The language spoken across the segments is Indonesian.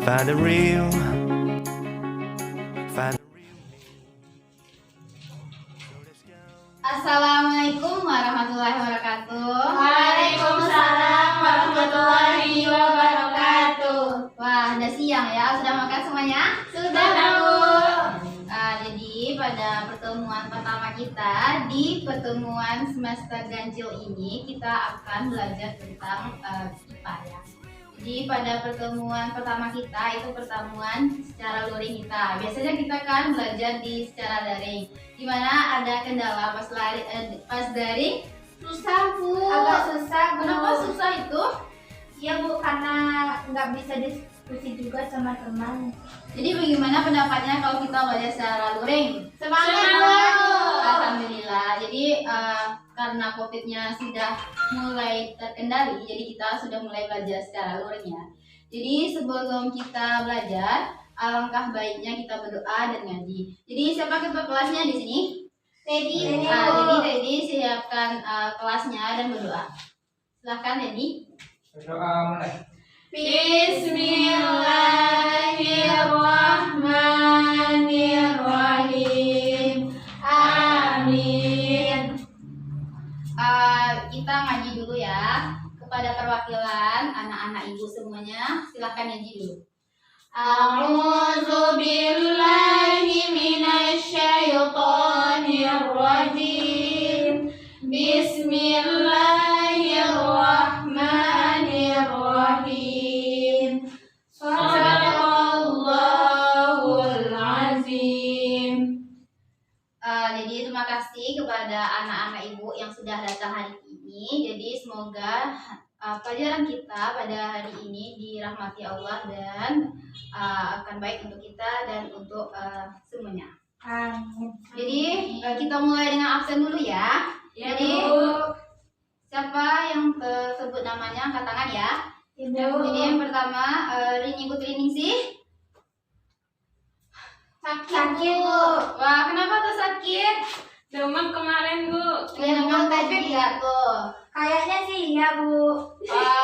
Find the real. Assalamualaikum warahmatullahi wabarakatuh. Waalaikumsalam warahmatullahi wabarakatuh. Wah, udah siang ya? Sudah makan semuanya? Sudah, Bu. Jadi pada pertemuan pertama kita di pertemuan semester ganjil ini kita akan belajar tentang IPA ya. Jadi pada pertemuan pertama kita itu pertemuan secara luring kita. Biasanya kita kan belajar di secara daring. Dimana ada kendala pas daring susah, Bu. Agak susah, Bu. Kenapa susah itu? Ya, Bu, karena nggak bisa diskusi juga sama teman. Jadi bagaimana pendapatnya kalau kita belajar secara luring? Semangat, Bu. Alhamdulillah. Jadi karena COVID-nya sudah mulai terkendali, jadi kita sudah mulai belajar secara luring ya. Jadi sebelum kita belajar, alangkah baiknya kita berdoa dan ngaji. Jadi siapa ketua kelasnya di sini? Teddy. Jadi Teddy siapkan kelasnya dan berdoa. Silahkan Teddy. Berdoa mulai. Bismillahirrahmanirrahim. Amin. Kita ngaji dulu ya. Kepada perwakilan anak-anak ibu semuanya, silahkan ngaji dulu. A'udzu billahi minasyaitonir rajim. Bismillahirrahmanirrahim. Shadaqallahul azim. Jadi terima kasih kepada anak-anak ibu yang sudah datang hari ini. Jadi semoga pelajaran kita pada hari ini dirahmati Allah dan akan baik untuk kita dan untuk semuanya. Amin. Jadi kita mulai dengan absen dulu ya. Ya, Jadi Bu. siapa yang tersebut namanya angkat tangan ya. Ibu. Jadi yang pertama Rini Putriningsih. Sakit, Bu. Wah, kenapa tuh sakit? Demam kemarin, Bu. Dengan COVID ya tuh. Kayaknya sih iya, Bu.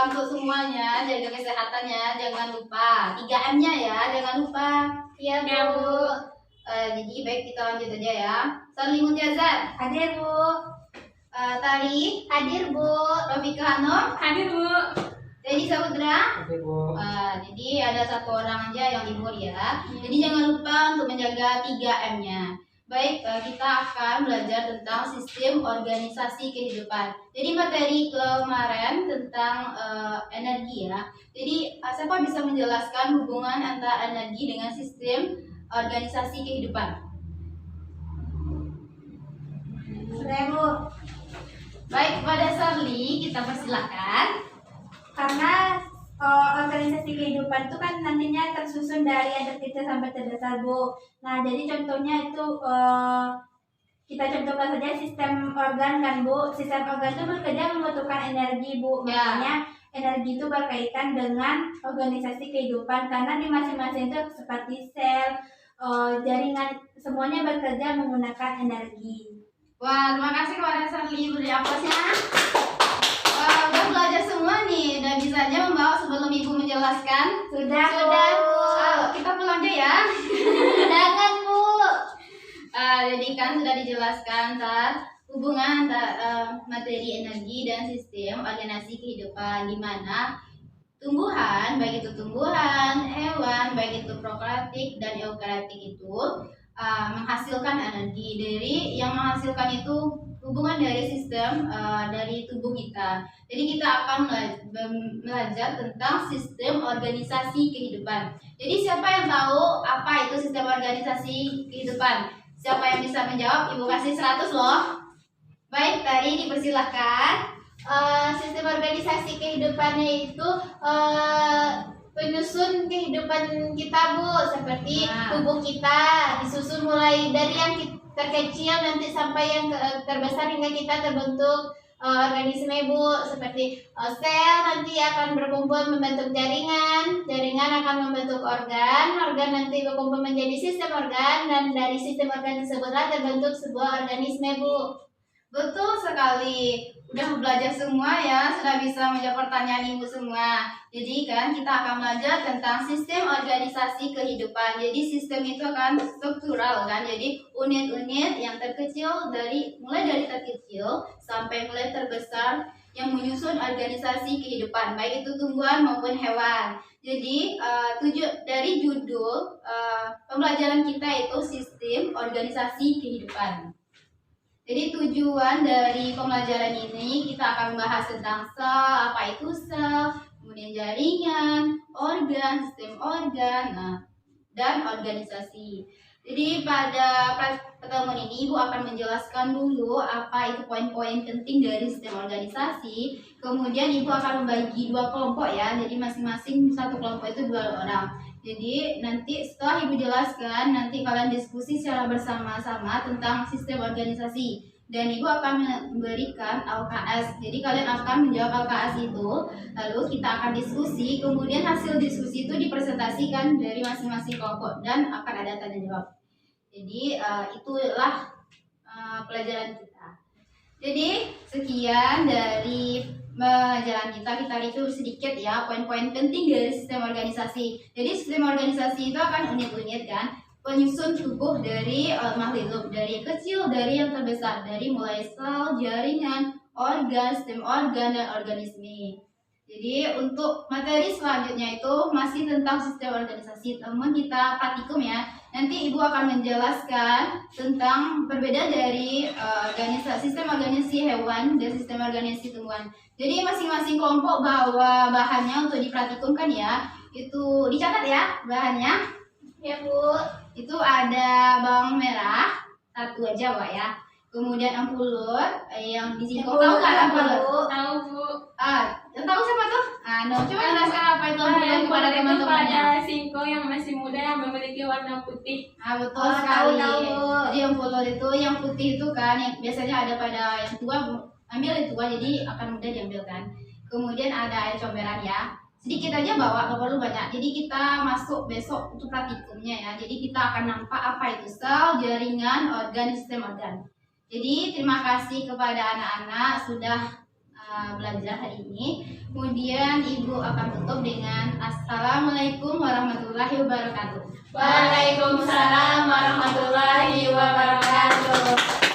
Untuk semuanya jaga kesehatannya, jangan lupa 3M-nya ya, jangan lupa. Iya, Bu. Jadi baik kita lanjut aja ya. Salim Mutiazar, Hadir, Bu. Tari, Hadir, Bu. Rafika Hanum, Hadir, Bu. Teddy Samudra. Oke, Bu. Jadi ada satu orang aja yang libur ya. Jadi jangan lupa untuk menjaga 3M-nya. Baik, kita akan belajar tentang sistem organisasi kehidupan. Jadi materi kemarin tentang energi ya. Jadi siapa bisa menjelaskan hubungan antara energi dengan sistem organisasi kehidupan? Sudah, Bu. Baik, kepada Sarli kita persilakan. Karena organisasi kehidupan itu kan nantinya tersusun dari yang terkecil sampai terbesar, Bu. Nah, jadi contohnya itu kita contohkan saja sistem organ kan, Bu. Sistem organ itu bekerja membutuhkan energi, Bu. Ya. Makanya energi itu berkaitan dengan organisasi kehidupan karena di masing-masing itu seperti sel, jaringan, semuanya bekerja menggunakan energi. Wah, terima kasih kepada Sarli, beri aplausnya. Wah, udah belajar semua nih, udah bisa aja membawa sebelum ibu menjelaskan. Sudah, Bu. Kita pulang aja ya. Jangan, Bu. Jadi kan sudah dijelaskan hubungan antara materi energi dan sistem organisasi kehidupan, di mana tumbuhan, baik itu tumbuhan, hewan, baik itu prokaryotik dan eukaryotik itu menghasilkan energi. Dari yang menghasilkan itu hubungan dari sistem dari tubuh kita. Jadi kita akan belajar tentang sistem organisasi kehidupan. Jadi siapa yang tahu apa itu sistem organisasi kehidupan? Siapa yang bisa menjawab? Ibu kasih 100 loh. Baik, tadi dipersilahkan. Sistem organisasi kehidupannya itu penyusun kehidupan kita, Bu, seperti tubuh kita disusun mulai dari yang terkecil nanti sampai yang terbesar hingga kita terbentuk organisme, Bu, seperti sel nanti akan berkumpul membentuk jaringan, jaringan akan membentuk organ, organ nanti berkumpul menjadi sistem organ, dan dari sistem organ tersebutlah terbentuk sebuah organisme, Bu. Betul sekali. Udah belajar semua ya, sudah bisa menjawab pertanyaan Ibu semua. Jadi kan kita akan belajar tentang sistem organisasi kehidupan. Jadi sistem itu akan struktural kan. Jadi unit-unit yang terkecil mulai dari terkecil sampai mulai terbesar yang menyusun organisasi kehidupan, baik itu tumbuhan maupun hewan. Jadi dari judul pembelajaran kita itu sistem organisasi kehidupan. Jadi tujuan dari pembelajaran ini kita akan membahas tentang sel, apa itu sel, kemudian jaringan, organ, sistem organ, dan organisasi. Jadi pada pertemuan ini Ibu akan menjelaskan dulu apa itu poin-poin penting dari sistem organisasi. Kemudian Ibu akan membagi 2 kelompok ya. Jadi masing-masing satu kelompok itu 2 orang. Jadi nanti setelah Ibu jelaskan, nanti kalian diskusi secara bersama-sama tentang sistem organisasi. Dan Ibu akan memberikan LKS. Jadi kalian akan menjawab LKS itu, lalu kita akan diskusi, kemudian hasil diskusi itu dipresentasikan dari masing-masing kelompok dan akan ada tanya jawab. Jadi itulah pelajaran kita. Jadi sekian dari pelajaran kita review sedikit ya poin-poin penting dari sistem organisasi. Jadi sistem organisasi itu akan unit-unit kan, penyusun tubuh dari makhluk hidup, dari yang kecil, dari yang terbesar, dari mulai sel, jaringan, organ, sistem organ, dan organisme. Jadi untuk materi selanjutnya itu masih tentang sistem organisasi. Teman kita praktikum ya. Nanti Ibu akan menjelaskan tentang perbedaan dari sistem organisasi hewan dan sistem organisasi tumbuhan. Jadi masing-masing kelompok bawa bahannya untuk dipraktikumkan ya. Itu dicatat ya bahannya. Ya Bu. Itu ada bawang merah 1 aja Pak ya. Kemudian ampulur yang di sini tahu kan ampulur? Tahu Bu. Tahu siapa tuh? Coba jelaskan apa itu ampulur kepada teman-temannya. Pada singkong yang masih muda yang memiliki warna putih. Betul sekali. Tahu. Jadi ampulur itu yang putih itu kan yang biasanya ada pada yang tua, ambil yang tua jadi akan mudah diambil kan. Kemudian ada air comberan ya. Sedikit aja bawa, nggak perlu banyak. Jadi kita masuk besok untuk praktikumnya ya. Jadi kita akan nampak apa itu sel, jaringan, organ, sistem organ. Jadi terima kasih kepada anak-anak sudah belajar hari ini. Kemudian Ibu akan tutup dengan Assalamualaikum warahmatullahi wabarakatuh. Waalaikumsalam warahmatullahi wabarakatuh.